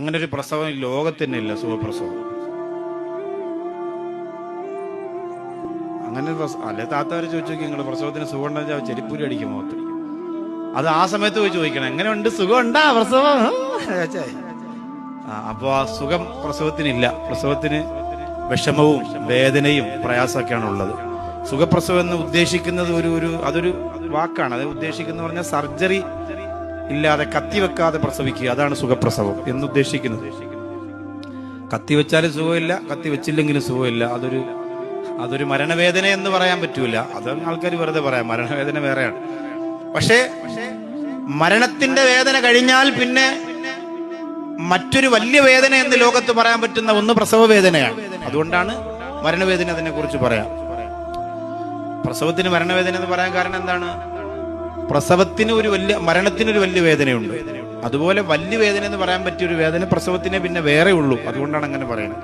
അങ്ങനെ ഒരു പ്രസവം ലോകത്തന്നെ ഇല്ല, സുഖപ്രസവം. അങ്ങനെ അല്ലെ താത്താര് ചോദിച്ചു നോക്കി, നിങ്ങൾ പ്രസവത്തിന് സുഖം ഉണ്ടെന്ന് ചെരിപ്പൂരി അടിക്കും മുഖത്ത്. അത് ആ സമയത്ത് പോയി ചോദിക്കണം, എങ്ങനെയുണ്ട്, സുഖം ഉണ്ടാ പ്രസവം? അപ്പൊ ആ സുഖം പ്രസവത്തിനില്ല. പ്രസവത്തിന് വിഷമവും വേദനയും പ്രയാസമൊക്കെയാണ് ഉള്ളത്. സുഖപ്രസവം എന്ന് ഉദ്ദേശിക്കുന്നത് അതൊരു വാക്കാണ്. അത് ഉദ്ദേശിക്കുന്ന പറഞ്ഞാൽ സർജറി ഇല്ലാതെ കത്തിവെക്കാതെ പ്രസവിക്കുക, അതാണ് സുഖപ്രസവം എന്നുദ്ദേശിക്കുന്നത്. കത്തിവെച്ചാലും സുഖമില്ല, കത്തിവെച്ചില്ലെങ്കിലും സുഖമില്ല. അതൊരു മരണവേദന എന്ന് പറയാൻ പറ്റൂല. അത് ആൾക്കാർ വെറുതെ പറയാം, മരണവേദന വേറെയാണ്. പക്ഷേ മരണത്തിന്റെ വേദന കഴിഞ്ഞാൽ പിന്നെ മറ്റൊരു വലിയ വേദന എന്ന് ലോകത്ത് പറയാൻ പറ്റുന്ന ഒന്ന് പ്രസവ വേദനയാണ്. അതുകൊണ്ടാണ് മരണവേദന അതിനെ കുറിച്ച് പറയാം. പ്രസവത്തിന് മരണവേദന എന്ന് പറയാൻ കാരണം എന്താണ്? പ്രസവത്തിന് മരണത്തിനൊരു വലിയ വേദനയുണ്ട്. അതുപോലെ വലിയ വേദന എന്ന് പറയാൻ പറ്റിയ ഒരു വേദന പ്രസവത്തിനെ പിന്നെ വേറെ ഉള്ളൂ. അതുകൊണ്ടാണ് അങ്ങനെ പറയുന്നത്.